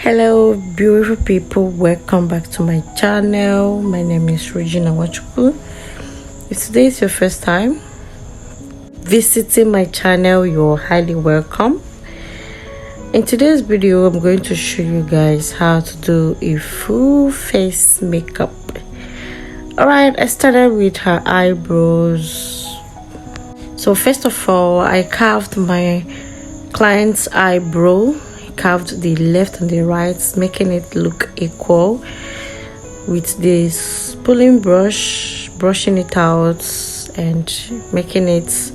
Hello beautiful people, welcome back to my channel. My name is Regina Nwachukwu. If today is your first time visiting my channel, you're highly welcome. In today's video, I'm going to show you guys how to do a full face makeup. Alright, I started with her eyebrows. So first of all, I carved my client's eyebrow. Carved the left and the right, making it look equal with this pulling brush, brushing it out and making it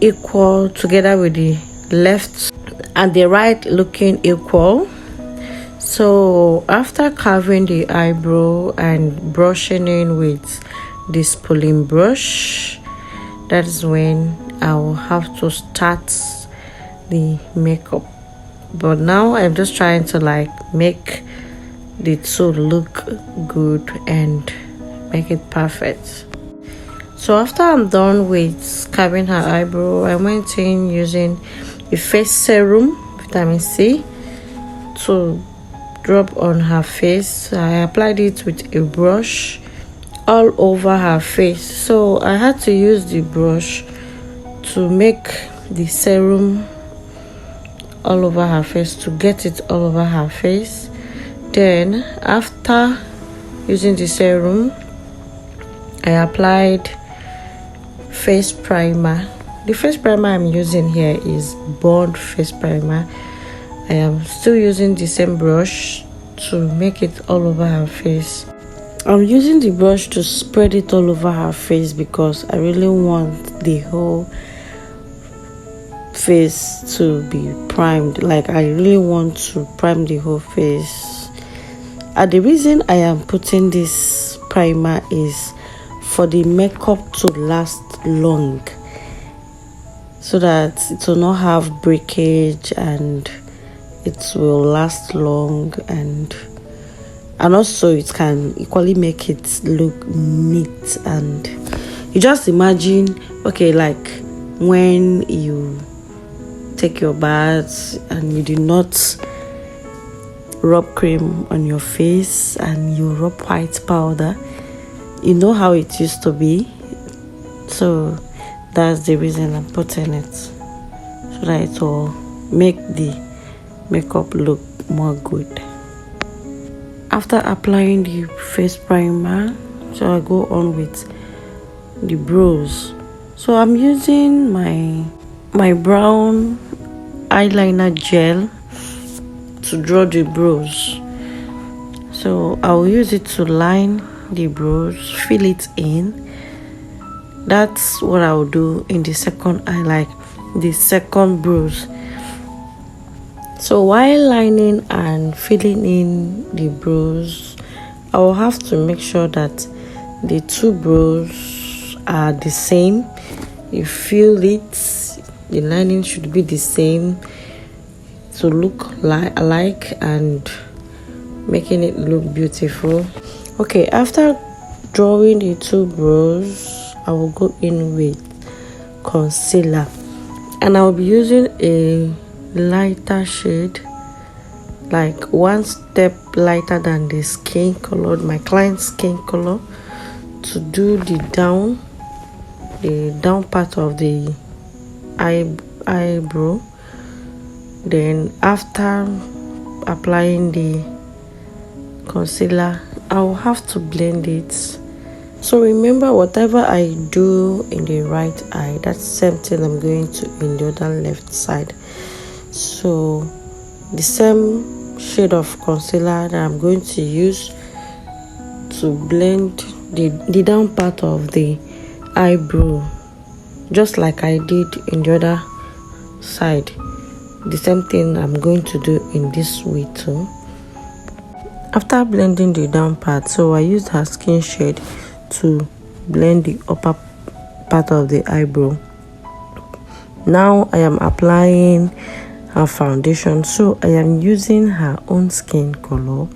equal together with the left and the right looking equal. So after carving the eyebrow and brushing in with this pulling brush, that's when I'll have to start the makeup. But now I'm just trying to make the two look good and make it perfect. So after I'm done with carving her eyebrow, I went in using a face serum, vitamin C, to drop on her face. I applied it with a brush all over her face. So I had to use the brush to make the serum all over her face, to get it all over her face. Then after using the serum, I applied face primer. The face primer I'm using here is Bond face primer. I am still using the same brush to make it all over her face. I'm using the brush to spread it all over her face because I really want the whole face to be primed. I really want to prime the whole face. And the reason I am putting this primer is for the makeup to last long, so that it will not have breakage and it will last long, and also it can equally make it look neat. And you just imagine, okay, when you take your bath and you do not rub cream on your face and you rub white powder, you know how it used to be. So that's the reason I'm putting it, so that it will make the makeup look more good. After applying the face primer, so I go on with the brows. So I'm using my brown eyeliner gel to draw the brows. So I'll use it to line the brows, fill it in. That's what I'll do in the second eye, the second brows. So while lining and filling in the brows, I will have to make sure that the two brows are the same. You feel it. The lining should be the same to look alike and making it look beautiful. Okay, after drawing the two brows, I will go in with concealer, and I'll be using a lighter shade, one step lighter than the skin color, my client's skin color, to do the down part of the eyebrow. Then after applying the concealer, I will have to blend it. So remember, whatever I do in the right eye, that's the same thing I'm going to in the other left side. So the same shade of concealer that I'm going to use to blend the down part of the eyebrow, just like I did in the other side. The same thing I'm going to do in this way too. After blending the down part, so I used her skin shade to blend the upper part of the eyebrow. Now I am applying her foundation, so I am using her own skin color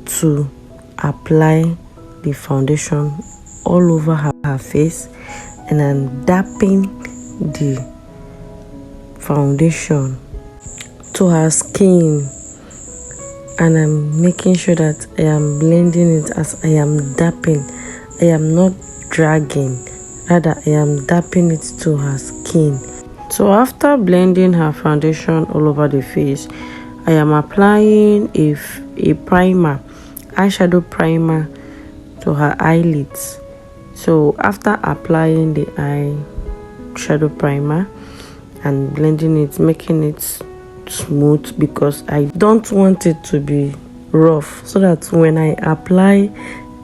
to apply the foundation all over her face, and I'm dapping the foundation to her skin. and I'm making sure that I am blending it as I am dapping. I am not dragging, rather I am dapping it to her skin. So after blending her foundation all over the face, I am applying a primer, eyeshadow primer, to her eyelids. So after applying the eyeshadow primer and blending it, making it smooth, because I don't want it to be rough, so that when I apply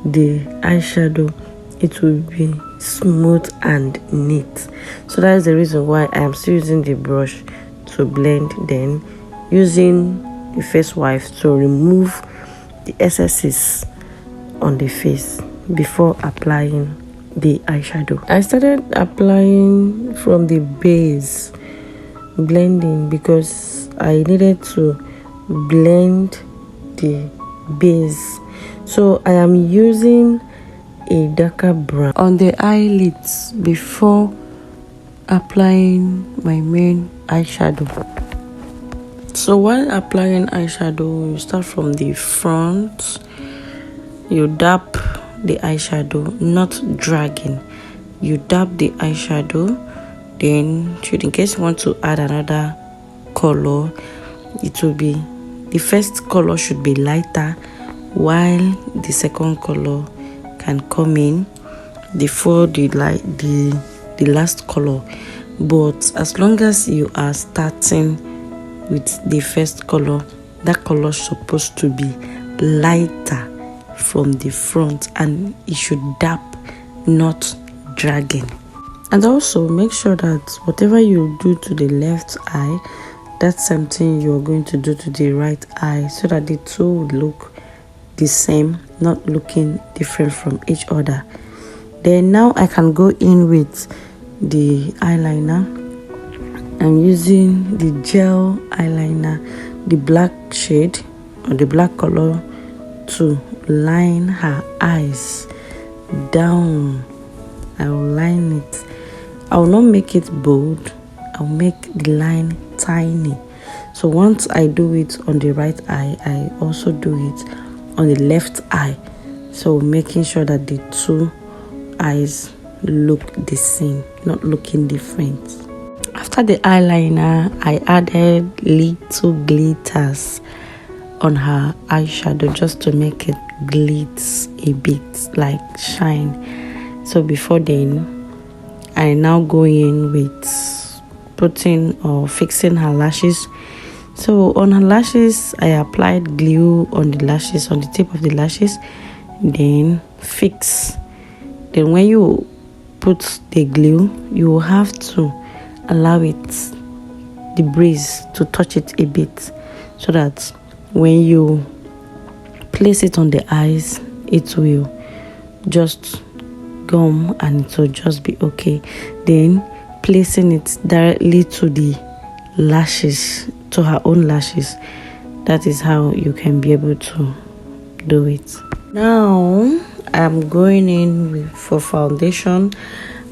the eyeshadow it will be smooth and neat. So that is the reason why I am still using the brush to blend, then using the face wipe to remove the excesses on the face before applying the eyeshadow. I started applying from the base, blending, because I needed to blend the base. So I am using a darker brown on the eyelids before applying my main eyeshadow. So while applying eyeshadow, you start from the front, you dab the eyeshadow, not dragging. You dab the eyeshadow, then in case you want to add another color, it will be, the first color should be lighter, while the second color can come in before the last color. But as long as you are starting with the first color, that color is supposed to be lighter from the front, and it should dab, not dragging. And also make sure that whatever you do to the left eye, that's something you're going to do to the right eye, so that the two will look the same, not looking different from each other. Then now I can go in with the eyeliner. I'm using the gel eyeliner, the black shade or the black color, to line her eyes down. I will line it. I will not make it bold, I'll make the line tiny. So once I do it on the right eye, I also do it on the left eye, so making sure that the two eyes look the same, not looking different. After the eyeliner, I added little glitters on her eyeshadow just to make it glitz a bit, like shine. So before then, I now go in with putting or fixing her lashes. So on her lashes, I applied glue on the lashes, on the tip of the lashes, then fix. Then when you put the glue, you have to allow it, the breeze, to touch it a bit, so that when you place it on the eyes, it will just gum and it will just be okay. Then placing it directly to the lashes, to her own lashes, that is how you can be able to do it. Now I'm going in for foundation.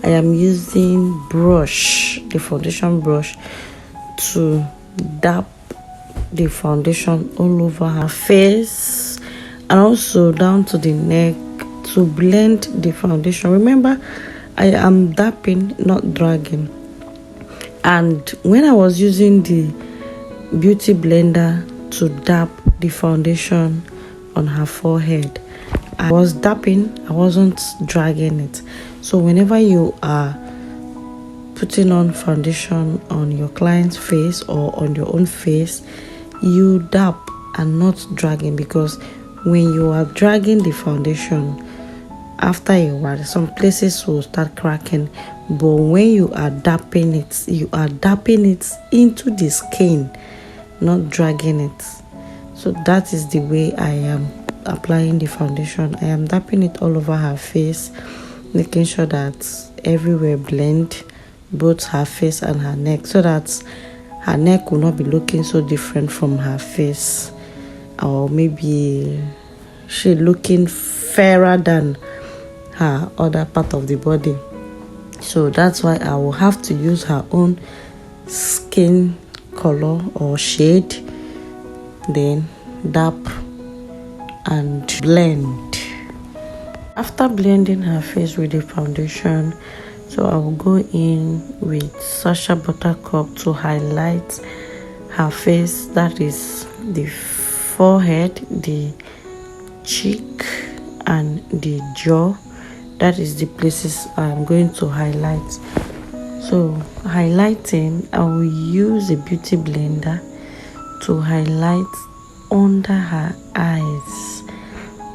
I am using the foundation brush, to dab the foundation all over her face and also down to the neck to blend the foundation. Remember, I am dapping, not dragging. And when I was using the beauty blender to dab the foundation on her forehead, I was dapping, I wasn't dragging it. So whenever you are putting on foundation on your client's face or on your own face, you dab and not dragging, because when you are dragging the foundation, after a while some places will start cracking. But when you are dapping it, you are dapping it into the skin, not dragging it. So that is the way I am applying the foundation. I am dapping it all over her face, making sure that everywhere blend, both her face and her neck, so that her neck will not be looking so different from her face, or maybe she looking fairer than her other part of the body. So that's why I will have to use her own skin color or shade, then dab and blend. After blending her face with the foundation, so I will go in with Sacha Buttercup to highlight her face, that is the forehead, the cheek and the jaw. That is the places I'm going to highlight. So highlighting, I will use a beauty blender to highlight under her eyes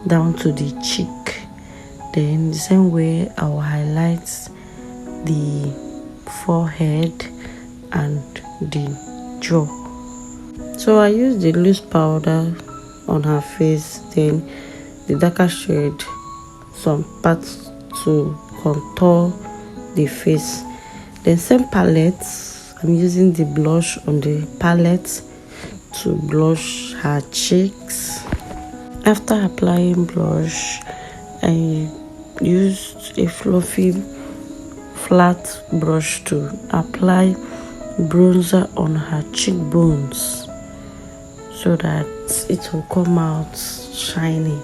down to the cheek. Then the same way I will highlight the forehead and the jaw. So I use the loose powder on her face, then the darker shade, some parts to contour the face. Then same palette, I'm using the blush on the palette to blush her cheeks. After applying blush, I used a fluffy flat brush to apply bronzer on her cheekbones so that it will come out shiny,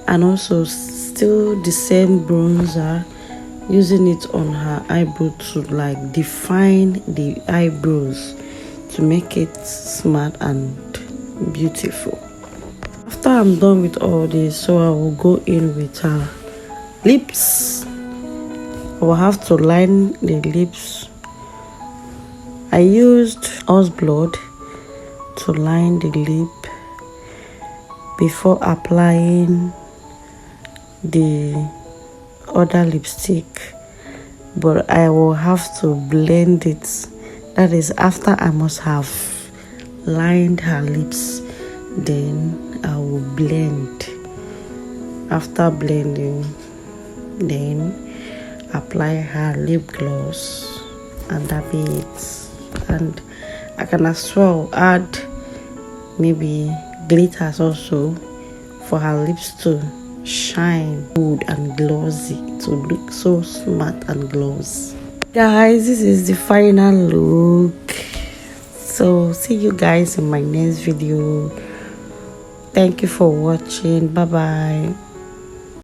and also still the same bronzer, using it on her eyebrow to like define the eyebrows to make it smart and beautiful. After I'm done with all this, so I will go in with her lips. I will have to line the lips. I used horse blood to line the lip before applying the other lipstick, but I will have to blend it. That is after I must have lined her lips, then I will blend. After blending, then apply her lip gloss, and that be it. And I can as well add maybe glitters also for her lips to shine good and glossy, to look so smart and glossy. Guys, this is the final look. So see you guys in my next video. Thank you for watching. Bye bye.